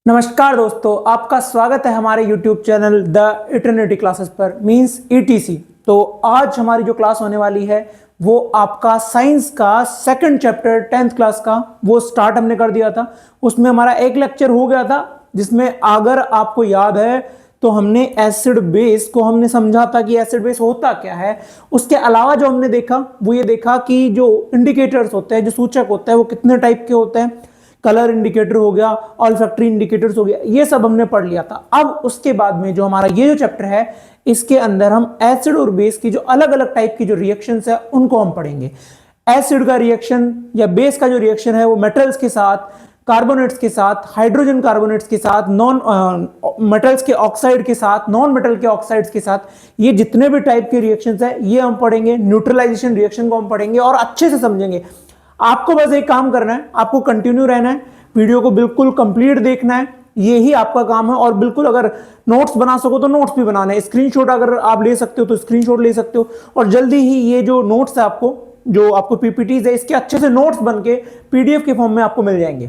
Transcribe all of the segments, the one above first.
नमस्कार दोस्तों, आपका स्वागत है हमारे YouTube channel the eternity classes पर मींस ETC। तो आज हमारी जो क्लास होने वाली है वो आपका साइंस का सेकंड चैप्टर 10th क्लास का वो स्टार्ट हमने कर दिया था। उसमें हमारा एक लेक्चर हो गया था जिसमें अगर आपको याद है तो हमने एसिड बेस को हमने समझा था कि एसिड बेस होता क्या है। उसके अलावा जो हमने देखा वो ये देखा कि जो इंडिकेटर्स होते हैं, जो सूचक होते हैं, वो कितने टाइप के होते हैं। कलर इंडिकेटर हो गया, ऑल्फैक्टरी इंडिकेटर्स हो गया, ये सब हमने पढ़ लिया था। अब उसके बाद में जो हमारा ये जो चैप्टर है इसके अंदर हम एसिड और बेस की जो अलग अलग टाइप की जो रिएक्शंस है उनको हम पढ़ेंगे। एसिड का रिएक्शन या बेस का जो रिएक्शन है वो मेटल्स के साथ, कार्बोनेट्स के साथ, हाइड्रोजन कार्बोनेट्स के साथ, नॉन मेटल्स के ऑक्साइड के साथ, नॉन मेटल के ऑक्साइड्स के साथ, ये जितने भी टाइप के रिएक्शंस है ये हम पढ़ेंगे। न्यूट्रलाइजेशन रिएक्शन को हम पढ़ेंगे और अच्छे से समझेंगे। आपको बस एक काम करना है, आपको कंटिन्यू रहना है, वीडियो को बिल्कुल कंप्लीट देखना है, यही आपका काम है। और बिल्कुल अगर नोट्स बना सको तो नोट्स भी बनाना है। स्क्रीनशॉट अगर आप ले सकते हो तो स्क्रीनशॉट ले सकते हो। और जल्दी ही ये जो नोट्स है आपको, जो आपको पीपीटीज है, इसके अच्छे से नोट्स बन के पीडीएफ के फॉर्म में आपको मिल जाएंगे।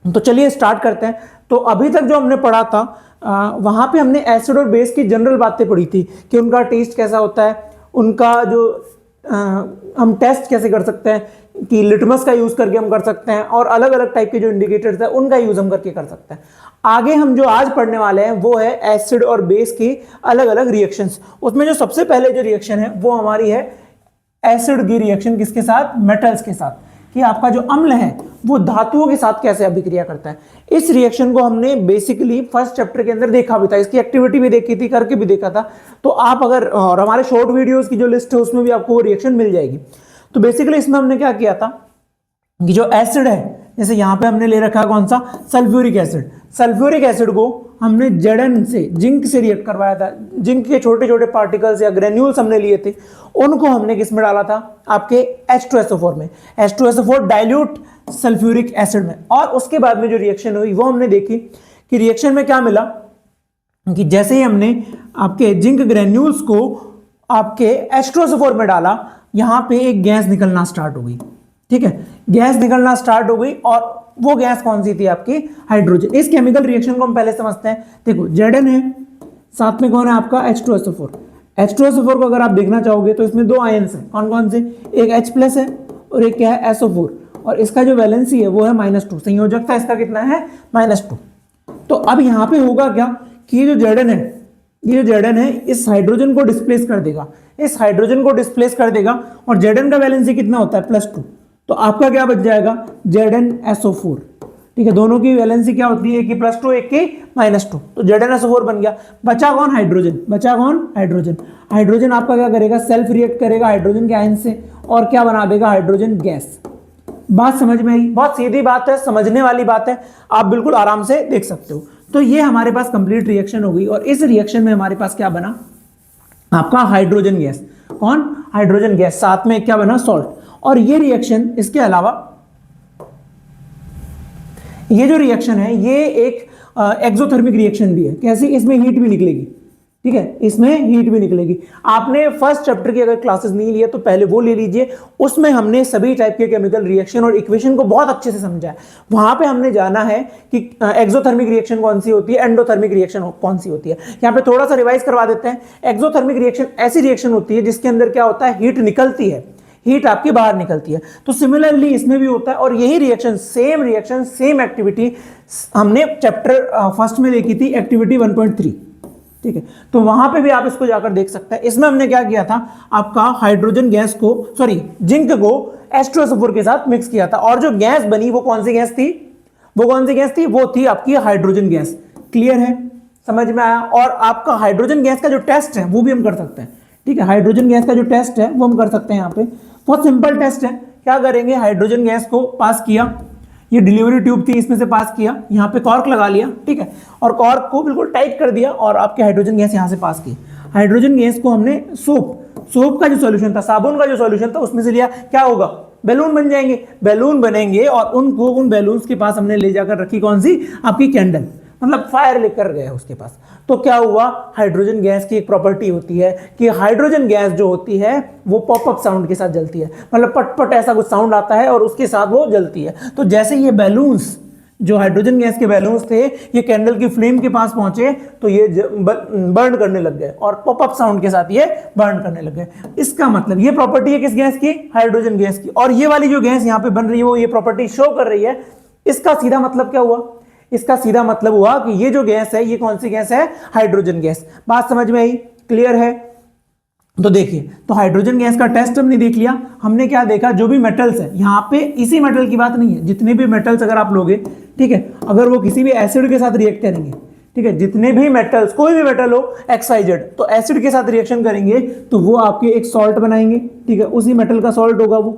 तो चलिए स्टार्ट करते हैं। तो अभी तक जो हमने पढ़ा था वहां पे हमने एसिड और बेस की जनरल बातें पढ़ी थी कि उनका टेस्ट कैसा होता है, उनका जो हम टेस्ट कैसे कर सकते हैं, कि लिटमस का यूज करके हम कर सकते हैं, और अलग अलग टाइप के जो इंडिकेटर्स है उनका यूज हम करके कर सकते हैं। आगे हम जो आज पढ़ने वाले हैं वो है एसिड और बेस की अलग अलग रिएक्शंस। उसमें जो सबसे पहले जो रिएक्शन है वो हमारी है एसिड की रिएक्शन, किसके साथ? मेटल्स के साथ। कि आपका जो अम्ल है वो धातुओं के साथ कैसे अभिक्रिया करता है। इस रिएक्शन को हमने बेसिकली फर्स्ट चैप्टर के अंदर देखा भी था, इसकी एक्टिविटी भी देखी थी, करके भी देखा था। तो आप अगर, और हमारे शॉर्ट वीडियोस की जो लिस्ट है उसमें भी आपको वो रिएक्शन मिल जाएगी। तो बेसिकली इसमें हमने क्या किया था कि जो एसिड है, जैसे यहां पे हमने ले रखा है कौन सा? Sulphuric acid. सल्फ्यूरिक एसिड को हमने Zn से, जिंक से रिएक्ट करवाया था। जिंक के छोटे छोटे पार्टिकल्स या ग्रेन्यूल्स हमने लिए थे, उनको हमने किस में डाला था? आपके H2SO4 में। H2SO4 डाइल्यूट सल्फ्यूरिक एसिड में। और उसके बाद में जो रिएक्शन हुई वो हमने देखी कि रिएक्शन में क्या मिला कि जैसे ही हमने आपके जिंक ग्रेन्यूल्स को आपके H2SO4 में डाला, यहां पे एक गैस निकलना स्टार्ट हो गई। ठीक है, गैस निकलना स्टार्ट हो गई। और वो गैस कौन सी थी? आपकी हाइड्रोजन। इस केमिकल रिएक्शन को हम पहले समझते हैं। देखो Zn है, साथ में कौन है आपका? H2SO4। H2SO4 को अगर आप देखना चाहोगे तो इसमें दो आयंस हैं। कौन कौन से? एक H+ है और एक क्या है? SO4। और इसका जो वैलेंसी है वो है -2। संयोजकता इसका कितना है? -2। तो अब यहां पे होगा क्या कि ये जो Zn है, ये जो Zn है इस हाइड्रोजन को डिस्प्लेस कर देगा, इस हाइड्रोजन को डिस्प्लेस कर देगा। और Zn का वैलेंसी कितना होता है? +2। तो आपका क्या बच जाएगा? ZnSO4। ठीक है, दोनों की वैलेंसी क्या होती है? एक की +2, एक की -2। तो ZnSO4 बन गया। बचा कौन? हाइड्रोजन। बचा कौन? हाइड्रोजन। हाइड्रोजन आपका क्या करेगा? सेल्फ रिएक्ट करेगा हाइड्रोजन के आयन से और क्या बना देगा? Hydrogen gas. बात समझ में आई? बहुत सीधी बात है, समझने वाली बात है, आप बिल्कुल आराम से देख सकते हो। तो ये हमारे पास कंप्लीट रिएक्शन हो गई। और इस रिएक्शन में हमारे पास क्या बना? आपका हाइड्रोजन गैस। कौन? Hydrogen gas. साथ में क्या बना? सॉल्ट। और ये रिएक्शन, इसके अलावा ये जो रिएक्शन है ये एक एक्सोथर्मिक रिएक्शन भी है। कैसी? इसमें हीट भी निकलेगी। ठीक है, इसमें हीट भी निकलेगी। आपने फर्स्ट चैप्टर की अगर क्लासेस नहीं ली है तो पहले वो ले लीजिए। उसमें हमने सभी टाइप के केमिकल रिएक्शन और इक्वेशन को बहुत अच्छे से समझा है। वहां पे हमने जाना है कि एक्सोथर्मिक रिएक्शन कौन सी होती है, एंडोथर्मिक रिएक्शन कौन सी होती है। यहाँ पे थोड़ा सा रिवाइज करवा देते हैं। एक्सोथर्मिक रिएक्शन ऐसी रिएक्शन होती है जिसके अंदर क्या होता है? हीट निकलती है, हीट आपकी बाहर निकलती है। तो सिमिलरली इसमें भी होता है। और यही रिएक्शन, सेम एक्टिविटी हमने चैप्टर फर्स्ट में देखी थी, एक्टिविटी 1.3। ठीक है, तो वहां पे भी आप इसको जाकर देख सकते हैं। इसमें हमने क्या किया था? आपका हाइड्रोजन गैस को, सॉरी जिंक को H2SO4 के साथ मिक्स किया था। और जो गैस बनी वो कौन सी गैस थी? वो कौन सी गैस थी? वो थी आपकी हाइड्रोजन गैस। क्लियर है? समझ में आया? और आपका हाइड्रोजन गैस का जो टेस्ट है वो भी हम कर सकते हैं। ठीक है, हाइड्रोजन गैस का जो टेस्ट है वो हम कर सकते हैं। यहाँ पे बहुत सिंपल टेस्ट है। क्या करेंगे? हाइड्रोजन गैस को पास किया, ये डिलीवरी ट्यूब थी, इसमें से पास किया, यहाँ पे कॉर्क लगा लिया। ठीक है, और कॉर्क को बिल्कुल टाइट कर दिया और आपके हाइड्रोजन गैस यहाँ से पास की। हाइड्रोजन गैस को हमने सोप का जो सॉल्यूशन था, साबुन का जो सॉल्यूशन था, उसमें से लिया। क्या होगा? बैलून बन जाएंगे, बैलून बनेंगे। और उनको, उन बैलून्स के पास हमने ले जाकर रखी कौन सी? आपकी कैंडल, मतलब फायर लेकर गए उसके पास। तो क्या हुआ? हाइड्रोजन गैस की एक प्रॉपर्टी होती है कि हाइड्रोजन गैस जो होती है वो पॉपअप साउंड के साथ जलती है। मतलब पट पट ऐसा कुछ साउंड आता है और उसके साथ वो जलती है। तो जैसे ये बैलून्स जो हाइड्रोजन गैस के बैलून्स थे ये कैंडल की फ्लेम के पास पहुंचे तो ये बर्न करने लग गए और पॉपअप साउंड के साथ ये बर्न करने लग गए। इसका मतलब ये प्रॉपर्टी है किस गैस की? हाइड्रोजन गैस की। और ये वाली जो गैस यहाँ पे बन रही है वो ये प्रॉपर्टी शो कर रही है। इसका सीधा मतलब क्या हुआ? इसका सीधा मतलब हुआ कि ये जो गैस है ये कौन सी गैस है? Hydrogen gas. बात समझ में आई? क्लियर है? तो देखिए, तो हाइड्रोजन गैस का टेस्ट हमने देख लिया। हमने क्या देखा? जो भी मेटल्स है, यहाँ पे इसी मेटल की बात नहीं है, जितने भी मेटल्स अगर आप लोगे, ठीक है, अगर वो किसी भी एसिड के साथ रिएक्ट करेंगे, ठीक है, जितने भी मेटल्स, कोई भी मेटल हो XYZ, तो एसिड के साथ रिएक्शन करेंगे तो वो आपके एक सॉल्ट बनाएंगे, ठीक है, उसी मेटल का सॉल्ट होगा वो।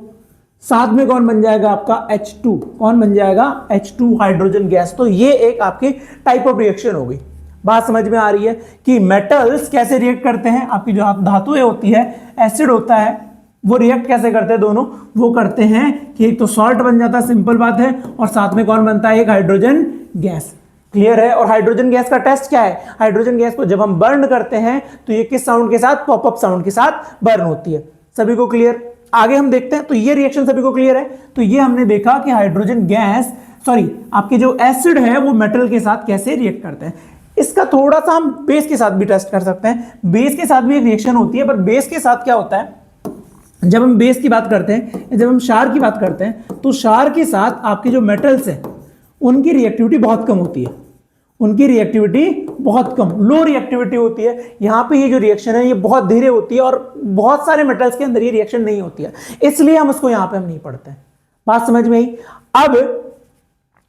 साथ में कौन बन जाएगा? आपका H2। कौन बन जाएगा? H2 hydrogen gas. तो ये एक आपकी टाइप ऑफ रिएक्शन हो गई। बात समझ में आ रही है कि मेटल्स कैसे रिएक्ट करते हैं? आपकी जो धातुएं होती है, एसिड होता है, वो रिएक्ट कैसे करते हैं? दोनों वो करते हैं कि एक तो सॉल्ट बन जाता है, सिंपल बात है, और साथ में कौन बनता है? एक हाइड्रोजन गैस। क्लियर है? और हाइड्रोजन गैस का टेस्ट क्या है? हाइड्रोजन गैस को जब हम बर्न करते हैं तो ये किस साउंड के साथ? पॉपअप साउंड के साथ बर्न होती है। सभी को क्लियर? आगे हम देखते हैं। तो ये रिएक्शन सभी को क्लियर है? तो ये हमने देखा कि हाइड्रोजन गैस, सॉरी, आपके जो एसिड है वो मेटल के साथ कैसे रिएक्ट करते हैं। इसका थोड़ा सा हम बेस के साथ भी टेस्ट कर सकते हैं। बेस के साथ भी एक रिएक्शन होती है, पर बेस के साथ क्या होता है? जब हम बेस की बात करते हैं, जब हम क्षार की बात करते हैं, तो क्षार के साथ आपके जो मेटल्स हैं उनकी रिएक्टिविटी बहुत कम होती है। उनकी रिएक्टिविटी बहुत कम, लो रिएक्टिविटी होती है। यहाँ पे ये जो रिएक्शन है ये बहुत धीरे होती है और बहुत सारे मेटल्स के अंदर ये रिएक्शन नहीं होती है, इसलिए हम उसको यहाँ पे हम नहीं पढ़ते हैं। बात समझ में आई? अब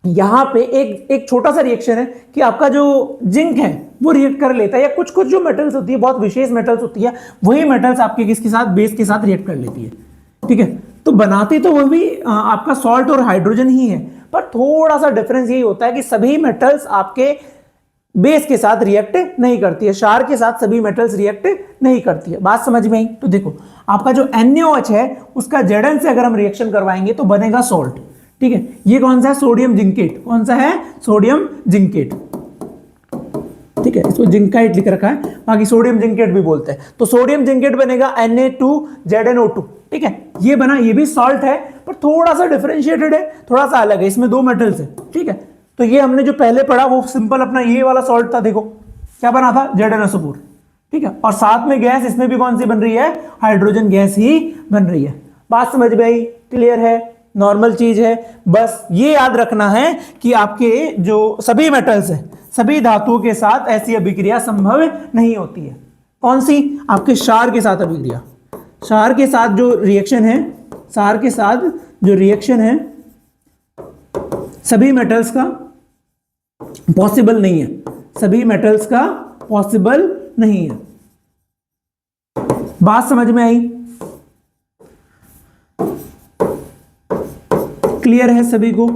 यहां पे एक छोटा सा रिएक्शन है कि आपका जो जिंक है वो रिएक्ट कर लेता है, या कुछ कुछ जो मेटल्स होती है, बहुत विशेष मेटल्स होती है, वही मेटल्स आपके किसके साथ? बेस के साथ रिएक्ट कर लेती है, ठीक है। तो बनाते तो वो भी आपका सॉल्ट और हाइड्रोजन ही है, पर थोड़ा सा डिफरेंस यही होता है कि सभी मेटल्स आपके बेस के साथ रिएक्ट नहीं करती है, क्षार के साथ सभी मेटल्स रिएक्ट नहीं करती है। बात समझ में आई? तो देखो, आपका जो NaOH है उसका Zn से अगर हम रिएक्शन करवाएंगे तो बनेगा सॉल्ट, ठीक है। ये कौन सा है? Sodium zincate. कौन सा है? सोडियम जिंकेट, ठीक है, इसको जिंकाइट लिख रखा है, बाकी सोडियम जिंकेट भी बोलते हैं। तो सोडियम जिंकेट बनेगा Na2ZnO2, ठीक है, ये बना, ये भी सॉल्ट है पर थोड़ा सा डिफरेंशिएटेड है, थोड़ा सा अलग है, इसमें दो मेटल्स है, ठीक है। तो ये हमने जो पहले पढ़ा वो सिंपल अपना ये वाला सॉल्ट था, देखो क्या बना था? ZnSO4, ठीक है, और साथ में गैस इसमें भी कौन सी बन रही है? हाइड्रोजन गैस ही बन रही है। बात समझ में आई? क्लियर है? नॉर्मल चीज है। बस ये याद रखना है कि आपके जो सभी मेटल्स हैं, सभी धातुओं के साथ ऐसी अभिक्रिया संभव नहीं होती है। कौन सी? आपके क्षार के साथ अभिक्रिया। क्षार के साथ जो रिएक्शन है, क्षार के साथ जो रिएक्शन है सभी मेटल्स का पॉसिबल नहीं है, सभी मेटल्स का पॉसिबल नहीं है। बात समझ में आई? क्लियर है सभी को?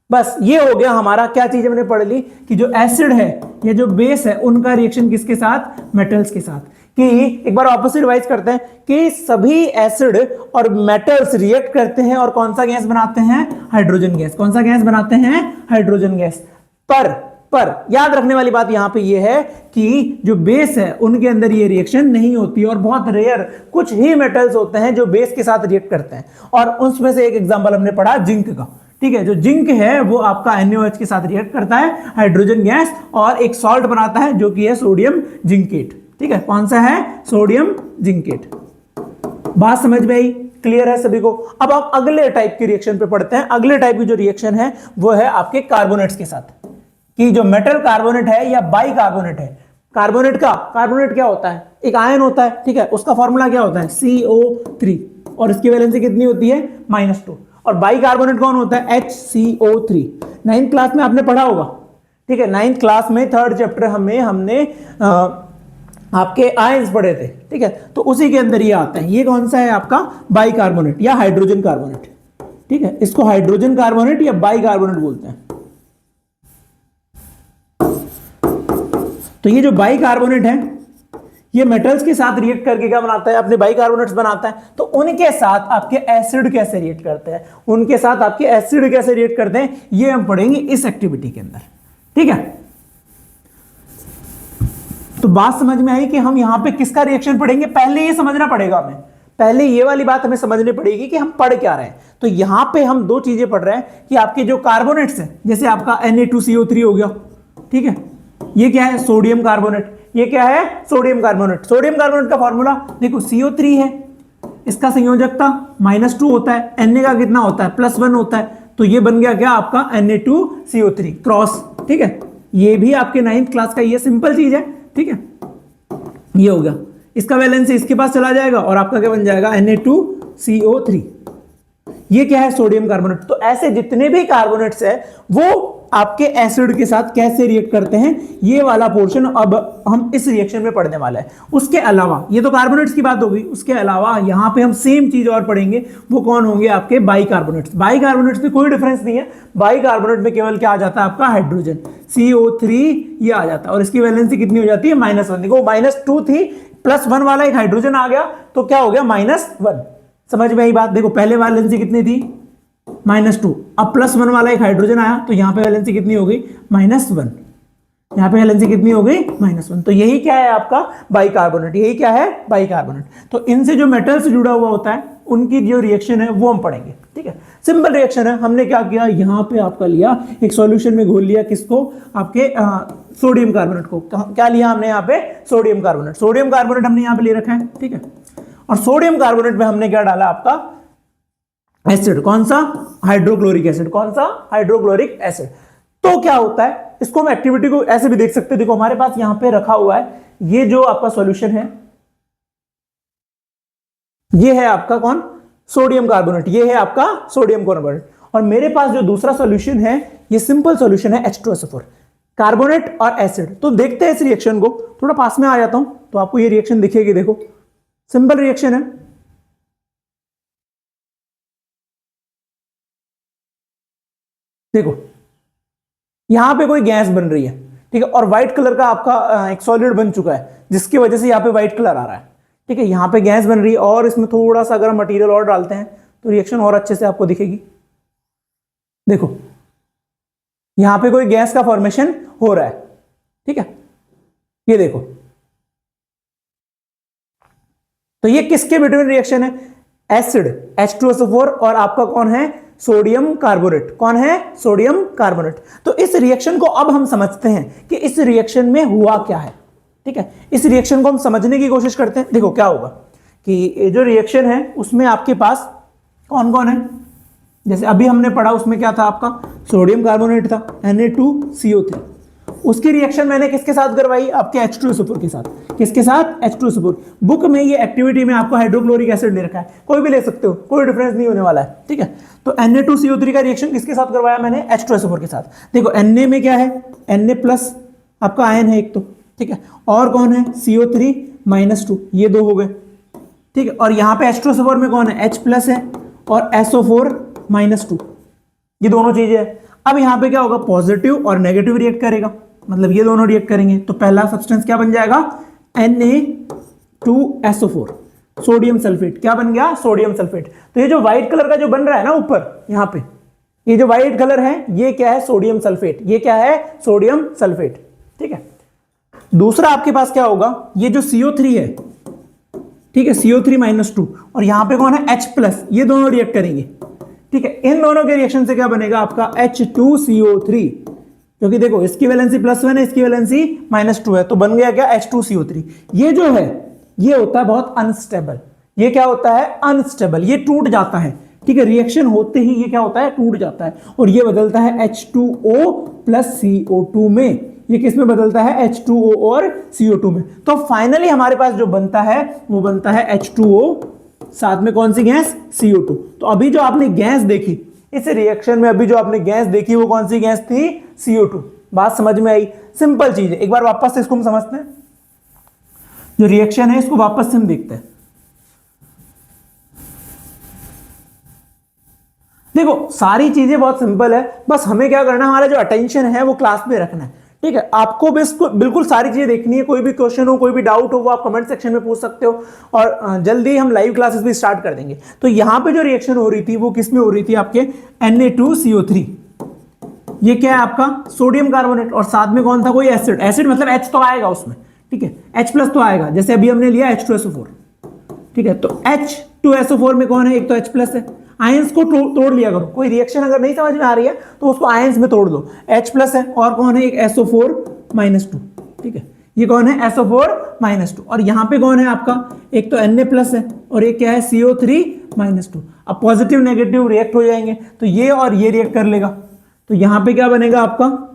बस ये हो गया हमारा, क्या चीज हमने पढ़ ली कि जो एसिड है या जो बेस है उनका रिएक्शन किसके साथ? मेटल्स के साथ। कि एक बार वापस रिवाइज करते हैं कि सभी एसिड और मेटल्स रिएक्ट करते हैं और कौन सा गैस बनाते हैं? Hydrogen gas. कौन सा गैस बनाते हैं? Hydrogen gas. पर याद रखने वाली बात यहां पे ये है कि जो बेस है उनके अंदर ये रिएक्शन नहीं होती, और बहुत रेयर कुछ ही मेटल्स होते हैं जो बेस के साथ रिएक्ट करते हैं, और उसमें से एक एग्जांपल हमने पढ़ा जिंक का, ठीक है। जो जिंक है वो आपका NaOH के साथ रिएक्ट करता है, हाइड्रोजन गैस, और एक सॉल्ट बनाता है जो कि है सोडियम जिंकेट, ठीक है। कौन सा है? Sodium zincate. बात समझ में आई? क्लियर है सभी को? अब आप अगले टाइप की रिएक्शन पे पढ़ते हैं। अगले टाइप की जो रिएक्शन है वो है आपके कार्बोनेट्स के साथ, कि जो मेटल कार्बोनेट है या बाई कार्बोनेट है। कार्बोनेट क्या होता है? एक आयन होता है, ठीक है, उसका फॉर्मूला क्या होता है? CO3, और इसकी वैलेंसी कितनी होती है? -2। और बाई कार्बोनेट कौन होता है? HCO3। 9th क्लास में आपने पढ़ा होगा, ठीक है, 9th क्लास में 3rd चैप्टर हमने आपके आयंस पढ़े थे, ठीक है, तो उसी के अंदर ये आता है। ये कौन सा है? आपका बाई कार्बोनेट या हाइड्रोजन कार्बोनेट, ठीक है, इसको हाइड्रोजन कार्बोनेट या बाई कार्बोनेट बोलते हैं। तो ये जो बाई कार्बोनेट है ये मेटल्स के साथ रिएक्ट करके क्या बनाता है? अपने बाई कार्बोनेट्स बनाता है। तो उनके साथ आपके एसिड कैसे रिएक्ट करते हैं, उनके साथ आपके एसिड कैसे रिएक्ट करते हैं, ये हम पढ़ेंगे इस एक्टिविटी के अंदर, ठीक है। तो बात समझ में आई कि हम यहां पे किसका रिएक्शन पढ़ेंगे? पहले ये समझना पड़ेगा हमें, पहले ये वाली बात हमें समझनी पड़ेगी कि हम पढ़ क्या रहे हैं। तो यहां पे हम दो चीजें पढ़ रहे हैं कि आपके जो कार्बोनेट्स हैं, जैसे आपका Na2CO3 हो गया, ठीक है, ये क्या है, सोडियम कार्बोनेट, ये क्या है, सोडियम कार्बोनेट। सोडियम कार्बोनेट का फॉर्मूला देखो, CO3 है, इसका संयोजकता -2 होता है, Na का कितना होता है, +1 होता है, तो ये बन गया क्या आपका Na2CO3 क्रॉस, ठीक है। ये भी आपके 9th क्लास का, ये सिंपल चीज है, ठीक है। ये हो गया, इसका वैलेंसी इसके पास चला जाएगा और आपका क्या बन जाएगा, Na2CO3। ये क्या है, सोडियम कार्बोनेट। तो ऐसे जितने भी कार्बोनेट्स है वो आपके एसिड के साथ कैसे रिएक्ट करते हैं, ये वाला पोर्शन अब हम इस रिएक्शन में पढ़ने वाला है। उसके अलावा, ये तो कार्बोनेट्स की बात होगी, उसके अलावा यहां पे हम सेम चीज और पढ़ेंगे, वो कौन होंगे, आपके बाइकार्बोनेट्स। बाइकार्बोनेट्स में कोई डिफरेंस नहीं है, बाइकार्बोनेट में केवल क्या आ जाता है आपका, हाइड्रोजन, CO3 ये आ जाता है, और इसकी वैलेंसी कितनी हो जाती है, -1। देखो -2 थी, +1 वाला एक हाइड्रोजन आ गया, तो क्या हो गया, -1। समझ में आई बात। देखो पहले वैलेंसी कितनी थी, -2, अब +1 वाला एक हाइड्रोजन आया, तो यहां पे वैलेंसी कितनी हो गई, -1। यहां पे वैलेंसी कितनी हो गई, -1। तो यही क्या है आपका बाइकार्बोनेट, यही क्या है, बाइकार्बोनेट। तो इनसे जो मेटल से जुड़ा हुआ होता है, उनकी जो रिएक्शन है वो हम पढ़ेंगे, ठीक है। सिंपल रिएक्शन है। हमने क्या किया, यहां पे आपका लिया एक सॉल्यूशन में घोल लिया, किसको, आपके सोडियम कार्बोनेट को। क्या लिया हमने यहाँ पे, सोडियम कार्बोनेट। सोडियम कार्बोनेट हमने यहाँ पे ले रखा है, ठीक है। और सोडियम कार्बोनेट में हमने क्या डाला, आपका एसिड, कौन सा, हाइड्रोक्लोरिक एसिड। कौन सा, हाइड्रोक्लोरिक एसिड। तो क्या होता है, इसको हम एक्टिविटी को ऐसे भी देख सकते हैं। देखो हमारे पास यहां पे रखा हुआ है, ये जो आपका सॉल्यूशन है, ये है आपका कौन, सोडियम कार्बोनेट, ये है आपका सोडियम कार्बोनेट। और मेरे पास जो दूसरा सॉल्यूशन है, ये सिंपल सॉल्यूशन है H2SO4, कार्बोनेट और एसिड। तो देखते हैं इस रिएक्शन को, थोड़ा पास में आ जाता हूं तो आपको ये रिएक्शन दिखेगी। देखो सिंपल रिएक्शन है, देखो यहां पे कोई गैस बन रही है, ठीक है, और व्हाइट कलर का आपका एक सॉलिड बन चुका है, जिसकी वजह से यहां पे व्हाइट कलर आ रहा है, ठीक है। यहां पे गैस बन रही है और इसमें थोड़ा सा अगर हम मटेरियल और डालते हैं तो रिएक्शन और अच्छे से आपको दिखेगी। देखो यहां पे कोई गैस का फॉर्मेशन हो रहा है, ठीक है, ये देखो। तो ये किसके बिटवीन रिएक्शन है, एसिड H2SO4 और आपका कौन है, सोडियम कार्बोनेट। कौन है, सोडियम कार्बोनेट। तो इस रिएक्शन को अब हम समझते हैं कि इस रिएक्शन में हुआ क्या है, ठीक है। इस रिएक्शन को हम समझने की कोशिश करते हैं। देखो क्या होगा कि जो रिएक्शन है उसमें आपके पास कौन कौन है, जैसे अभी हमने पढ़ा उसमें क्या था, आपका सोडियम कार्बोनेट था, Na2CO3। उसकी रिएक्शन मैंने किसके साथ करवाई, आपके H2SO4 के साथ। किसके साथ, H2SO4। बुक में ये एक्टिविटी में आपको हाइड्रोक्लोरिक एसिड ले रखा है, कोई भी ले सकते हो, कोई डिफरेंस नहीं होने वाला है, ठीक है। तो Na2CO3 का रिएक्शन किसके साथ करवाया मैंने, H2SO4 के साथ। देखो Na में क्या है, Na+ आपका आयन है एक, तो ठीक है, और कौन है, CO3 -2, ये दो हो गए, ठीक है। और यहाँ पे H2SO4 में कौन है, H+ है और SO4 -2, ये दोनों चीजें हैं। अब यहाँ पे क्या होगा, पॉजिटिव और नेगेटिव रिएक्ट करेगा, मतलब ये दोनों रिएक्ट करेंगे। तो पहला सब्सटेंस क्या बन जाएगा, Na2SO4, सोडियम सल्फेट। क्या बन गया, सोडियम सल्फेट। तो ये जो व्हाइट कलर का जो बन रहा है ना ऊपर यहाँ पे, ये जो व्हाइट कलर है, ये क्या है, सोडियम सल्फेट। ये क्या है, सोडियम सल्फेट, ठीक है। दूसरा आपके पास क्या होगा, ये जो CO3 है, ठीक है, CO3 -2, और यहां पे कौन है, H+, ये दोनों रिएक्ट करेंगे, ठीक है। इन दोनों के रिएक्शन से क्या बनेगा आपका H2CO3, क्योंकि देखो इसकी वैलेंसी +1 है, इसकी वैलेंसी -2 है, तो बन गया क्या, H2CO3। ये जो है ये होता है बहुत अनस्टेबल, ये क्या होता है, अनस्टेबल, ये टूट जाता है, ठीक है। रिएक्शन होते ही ये क्या होता है, टूट जाता है, और ये बदलता है H2O + CO2 में। ये किस में बदलता है, H2O और CO2 में। तो फाइनली हमारे पास जो बनता है वो बनता है H2O, साथ में कौन सी गैस, CO2। तो अभी जो आपने गैस देखी इस रिएक्शन में, अभी जो आपने गैस देखी वो कौन सी गैस थी, CO2। बात समझ में आई, सिंपल चीज है। एक बार वापस से इसको हम समझते हैं, जो रिएक्शन है इसको वापस से हम देखते हैं। देखो सारी चीजें बहुत सिंपल है, बस हमें क्या करना है, हमारा जो अटेंशन है वो क्लास में रखना है, ठीक है। आपको बिल्कुल सारी चीजें देखनी है, कोई भी क्वेश्चन हो, कोई भी डाउट हो, वो आप कमेंट सेक्शन में पूछ सकते हो, और जल्दी हम लाइव क्लासेस भी स्टार्ट कर देंगे। तो यहां पे जो रिएक्शन हो रही थी वो किस में हो रही थी, आपके Na2CO3, ये क्या है आपका सोडियम कार्बोनेट, और साथ में कौन था, कोई एसिड। एसिड मतलब H तो आएगा उसमें, ठीक है, H+ तो आएगा, जैसे अभी हमने लिया H2SO4, ठीक है, तो H2SO4 में कौन है, एक तो H प्लस है, आयंस को तोड़ लिया करो, कोई रिएक्शन अगर नहीं समझ में आ रही है तो उसको आयंस में तोड़ दो। H प्लस है और कौन है, एक SO4-2, ठीक है, ये कौन है, SO4-2, और यहाँ पे कौन है आपका, एक तो Na प्लस है और एक क्या है, CO3-2। अब पॉजिटिव नेगेटिव रिएक्ट हो जाएंगे तो ये और ये रिएक्ट कर लेगा, तो यहाँ पे क्या बनेगा आपका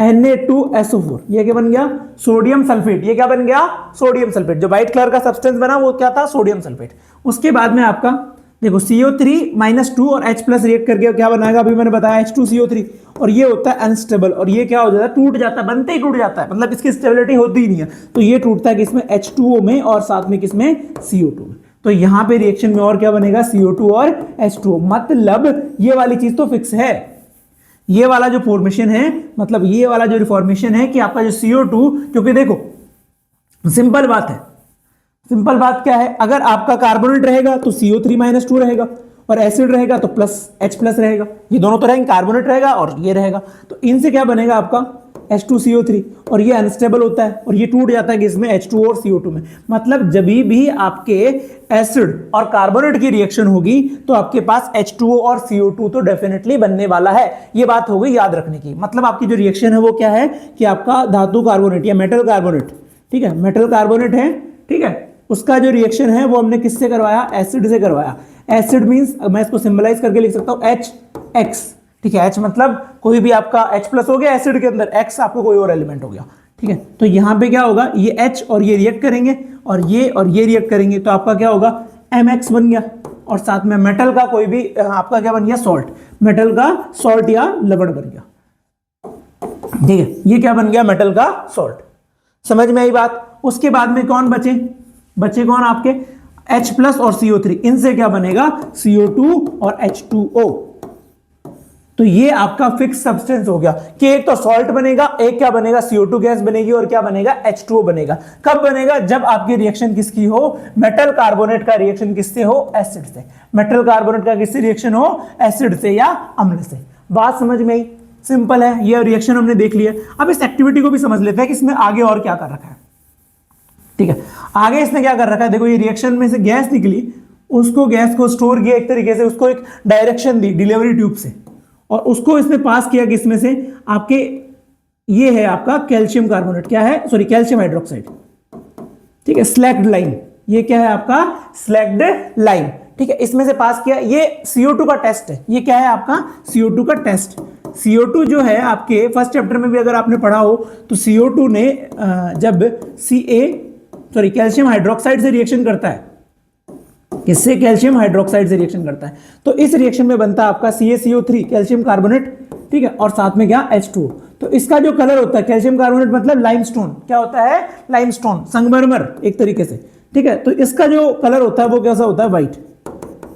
Na2SO4, ये क्या बन गया, सोडियम सल्फेट। ये क्या बन गया, सोडियम सल्फेट। जो व्हाइट कलर का सब्सटेंस बना वो क्या था, सोडियम सल्फेट। उसके बाद में आपका देखो CO3-2 और H प्लस रिएक्ट करके क्या बनाएगा, अभी मैंने बताया H2CO3, और ये होता है अनस्टेबल, और ये क्या हो जाता है, टूट जाता है, बनते ही टूट जाता है, मतलब इसकी स्टेबिलिटी होती ही नहीं है, तो ये टूटता है किसमें, H2O में, और साथ में किसमें, CO2 में। तो यहाँ पे रिएक्शन में और क्या बनेगा, CO2 और H2O। मतलब ये वाली चीज तो फिक्स है, ये वाला जो फॉर्मेशन है, मतलब ये वाला जो रिफॉर्मेशन है कि आपका जो CO2, क्योंकि देखो सिंपल बात है, सिंपल बात क्या है, अगर आपका कार्बोनेट रहेगा तो CO3-2 रहेगा, और एसिड रहेगा तो प्लस H प्लस रहेगा, ये दोनों तो रहेंगे, कार्बोनेट रहेगा और ये रहेगा, तो इनसे क्या बनेगा आपका H2CO3, और ये अनस्टेबल होता है और ये टूट जाता है किसमें, H2O और CO2 में। मतलब जब भी आपके एसिड और कार्बोनेट की रिएक्शन होगी तो आपके पास H2O और CO2 तो डेफिनेटली बनने वाला है। ये बात हो गई याद रखने की। मतलब आपकी जो रिएक्शन है वो क्या है कि आपका धातु कार्बोनेट या मेटल कार्बोनेट, ठीक है, मेटल कार्बोनेट है, ठीक है, उसका जो रिएक्शन है वो हमने किससे करवाया, एसिड से करवाया। एसिड मींस मैं इसको सिंबलाइज करके लिख सकता हूं HX, ठीक है, H मतलब कोई भी आपका H प्लस हो गया एसिड के अंदर, X आपको कोई और एलिमेंट हो गया, ठीक है। तो यहां पे क्या होगा, ये H और ये रिएक्ट करेंगे और ये रिएक्ट करेंगे, तो आपका क्या होगा, MX बन गया, और साथ में मेटल का कोई भी आपका क्या बन गया, सॉल्ट, मेटल का सॉल्ट या लवण बन गया, ठीक है, ये क्या बन गया, मेटल का सॉल्ट। समझ में आई बात। उसके बाद में कौन बचे कौन आपके H प्लस और CO3, इनसे क्या बनेगा, CO2 और H2O। तो ये आपका फिक्स सब्सटेंस हो गया कि एक तो सॉल्ट बनेगा, एक क्या बनेगा, CO2 गैस बनेगी, और क्या बनेगा, H2O बनेगा। कब बनेगा, जब आपकी रिएक्शन किसकी हो, मेटल कार्बोनेट का रिएक्शन किससे हो, एसिड से। मेटल कार्बोनेट का किससे रिएक्शन हो, एसिड से या अम्ल से। बात समझ में आई, सिंपल है, ये रिएक्शन हमने देख लिया। अब इस एक्टिविटी को भी समझ लेते हैं कि इसमें आगे और क्या कर रखा है, ठीक है। आगे इसने क्या कर रखा है, देखो ये रिएक्शन में से गैस निकली, उसको गैस को स्टोर किया एक तरीके से, उसको एक डायरेक्शन दी डिलीवरी ट्यूब से, और उसको इसने पास किया किसमें से, आपके ये है आपका कैल्शियम कार्बोनेट, क्या है, सॉरी कैल्शियम हाइड्रोक्साइड, ठीक है, स्लैक्ड लाइम, ये क्या है आपका स्लैक्ड लाइम, ठीक है, इसमें से पास किया। ये CO2 का टेस्ट है, ये क्या है आपका CO2 का टेस्ट। CO2 जो है आपके फर्स्ट चैप्टर में भी अगर आपने पढ़ा हो तो CO2 ने जब कैल्शियम हाइड्रोक्साइड से रिएक्शन करता है, किससे, कैल्शियम हाइड्रोक्साइड से रिएक्शन करता है, तो इस रिएक्शन में बनता है आपका CaCO3 कैल्शियम कार्बोनेट, ठीक है, और साथ में क्या, H2O। तो इसका जो कलर होता है, कैल्शियम कार्बोनेट मतलब लाइमस्टोन, क्या होता है, लाइमस्टोन, संगमरमर एक तरीके से, ठीक है। तो इसका जो कलर होता है वो कैसा होता है, व्हाइट।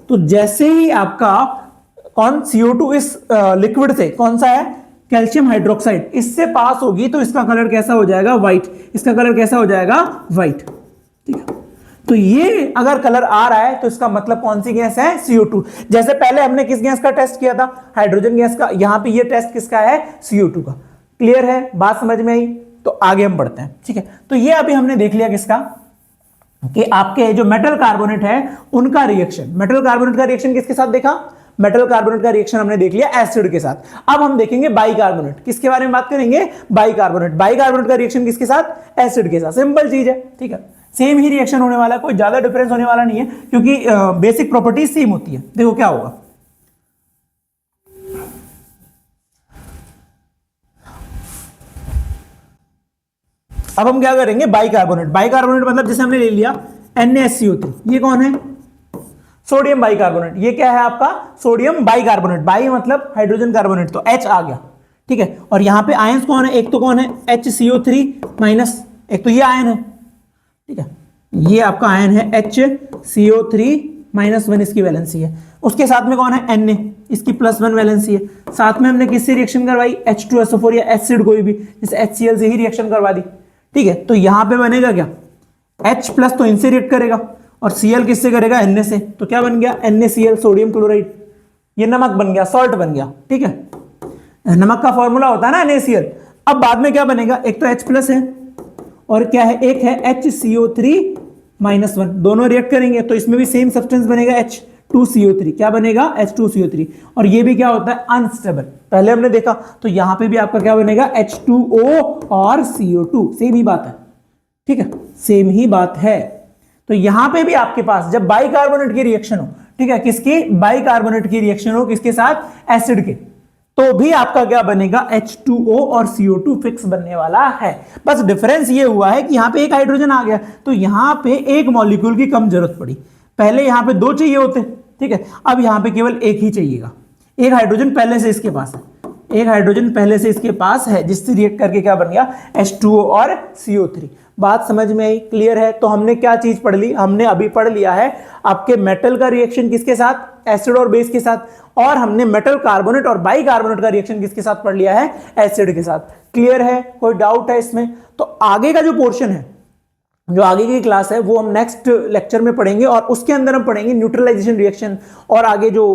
तो जैसे ही आपका कौन CO2 इस लिक्विड से, कौन सा है, कैल्शियम हाइड्रोक्साइड, इससे पास होगी तो इसका कलर कैसा हो जाएगा, व्हाइट। इसका कलर कैसा हो जाएगा, व्हाइट, ठीक है। तो ये अगर कलर आ रहा है तो इसका मतलब कौन सी गैस है, CO2। जैसे पहले हमने किस गैस का टेस्ट किया था, हाइड्रोजन गैस का, यहां पे ये टेस्ट किसका है, CO2 का। क्लियर है, बात समझ में आई। तो आगे हम बढ़ते हैं, ठीक है। तो ये अभी हमने देख लिया किसका, कि आपके जो मेटल कार्बोनेट है उनका रिएक्शन। मेटल कार्बोनेट का रिएक्शन किसके साथ देखा, मेटल कार्बोनेट का रिएक्शन हमने देख लिया एसिड के साथ। अब हम देखेंगे बाइकार्बोनेट, किसके बारे में बात करेंगे, बाइकार्बोनेट। बाइकार्बोनेट का रिएक्शन किसके साथ, एसिड के साथ। सिंपल चीज है, ठीक है, सेम ही रिएक्शन होने वाला है, कोई ज्यादा डिफरेंस होने वाला नहीं है, क्योंकि बेसिक प्रॉपर्टीज सेम होती है। देखो क्या होगा, अब हम क्या करेंगे, बाइकार्बोनेट। बाइकार्बोनेट मतलब जैसे हमने ले लिया NaSCO3, ये कौन है, सोडियम बाइकार्बोनेट। ये क्या है आपका, सोडियम बाइकार्बोनेट। बाई मतलब हाइड्रोजन कार्बोनेट, तो H आ गया, ठीक है। और यहां पे आयंस कौन है, एक तो कौन है, HCO3-, एक तो ये आयन है, ठीक है, ये आपका आयन है HCO3-1, इसकी वैलेंसी है। उसके साथ में कौन है, Na, इसकी +1 वैलेंसी है। साथ में हमने किससे रिएक्शन करवाई, H2SO4 या एसिड कोई भी, जैसे HCl से ही रिएक्शन करवा दी, ठीक है। तो यहां पे बनेगा क्या, H प्लस तो इनसे रिएक्ट करेगा, और Cl किससे करेगा, Na से, तो क्या बन गया, NaCl, सोडियम क्लोराइड। ये नमक बन गया, सॉल्ट बन गया, ठीक है। नमक का फॉर्मूला होता है ना NaCl। अब बाद में क्या बनेगा, एक तो H प्लस है और क्या है, एक है HCO3 -1, दोनों रिएक्ट करेंगे तो इसमें भी सेम सब्सटेंस बनेगा H2CO3। क्या बनेगा? H2CO3। और ये भी क्या होता है? अनस्टेबल। पहले हमने देखा, तो यहां पे भी आपका क्या बनेगा? H2O और CO2, सेम ही बात है, ठीक है, सेम ही बात है। तो यहां पे भी आपके पास जब बाइकार्बोनेट की रिएक्शन हो, ठीक है, किसकी? बाइकार्बोनेट की रिएक्शन हो, किसके साथ? एसिड के, तो भी आपका क्या बनेगा? H2O और CO2 फिक्स बनने वाला है। बस डिफरेंस ये हुआ है कि यहां पे एक हाइड्रोजन आ गया, तो यहां पे एक मॉलिक्यूल की कम जरूरत पड़ी। पहले यहां पे 2 चाहिए होते, ठीक है, अब यहां पे केवल एक ही चाहिएगा। एक हाइड्रोजन पहले से इसके पास है, एक हाइड्रोजन पहले से इसके पास है, जिससे रिएक्ट करके क्या बन गया? H2O और CO3। बात समझ में आई? क्लियर है? तो हमने क्या चीज पढ़ ली? हमने अभी पढ़ लिया है आपके मेटल का रिएक्शन किसके साथ? एसिड और बेस के साथ। और हमने मेटल कार्बोनेट और बाइकार्बोनेट का रिएक्शन किसके साथ पढ़ लिया है? एसिड के साथ। क्लियर है? कोई डाउट है इसमें? तो आगे का जो पोर्शन है, जो आगे की क्लास है, वो हम नेक्स्ट लेक्चर में पढ़ेंगे, और उसके अंदर हम पढ़ेंगे न्यूट्रलाइजेशन रिएक्शन, और आगे जो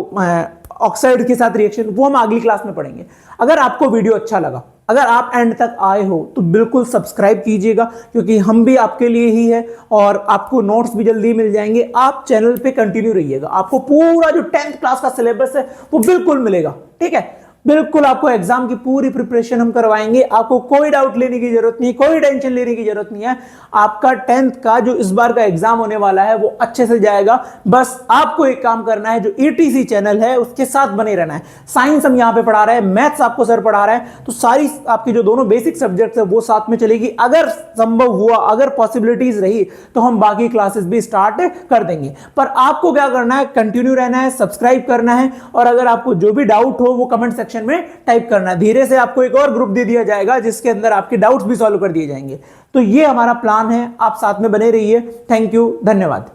ऑक्साइड के साथ रिएक्शन, वो हम अगली क्लास में पढ़ेंगे। अगर आपको वीडियो अच्छा लगा, अगर आप एंड तक आए हो, तो बिल्कुल सब्सक्राइब कीजिएगा, क्योंकि हम भी आपके लिए ही है, और आपको नोट्स भी जल्दी मिल जाएंगे। आप चैनल पे कंटिन्यू रहिएगा, आपको पूरा जो 10th क्लास का सिलेबस है वो बिल्कुल मिलेगा, ठीक है। बिल्कुल आपको एग्जाम की पूरी प्रिपरेशन हम करवाएंगे, आपको कोई डाउट लेने की जरूरत नहीं, कोई टेंशन लेने की जरूरत नहीं है। आपका 10th का जो इस बार का एग्जाम होने वाला है वो अच्छे से जाएगा। बस आपको एक काम करना है, जो ETC चैनल है उसके साथ बने रहना है। साइंस हम यहां पे पढ़ा रहे हैं, मैथ्स आपको सर पढ़ा रहा है, तो सारी आपकी जो दोनों बेसिक सब्जेक्ट्स है वो साथ में चलेगी। अगर संभव हुआ, अगर पॉसिबिलिटीज रही, तो हम बाकी क्लासेस भी स्टार्ट कर देंगे। पर आपको क्या करना है? कंटिन्यू रहना है, सब्सक्राइब करना है, और अगर आपको जो भी डाउट हो वो कमेंट सेक्शन में टाइप करना है। धीरे से आपको एक और ग्रुप दे दिया जाएगा जिसके अंदर आपके डाउट्स भी सॉल्व कर दिए जाएंगे। तो ये हमारा प्लान है, आप साथ में बने रहिए। थैंक यू, धन्यवाद।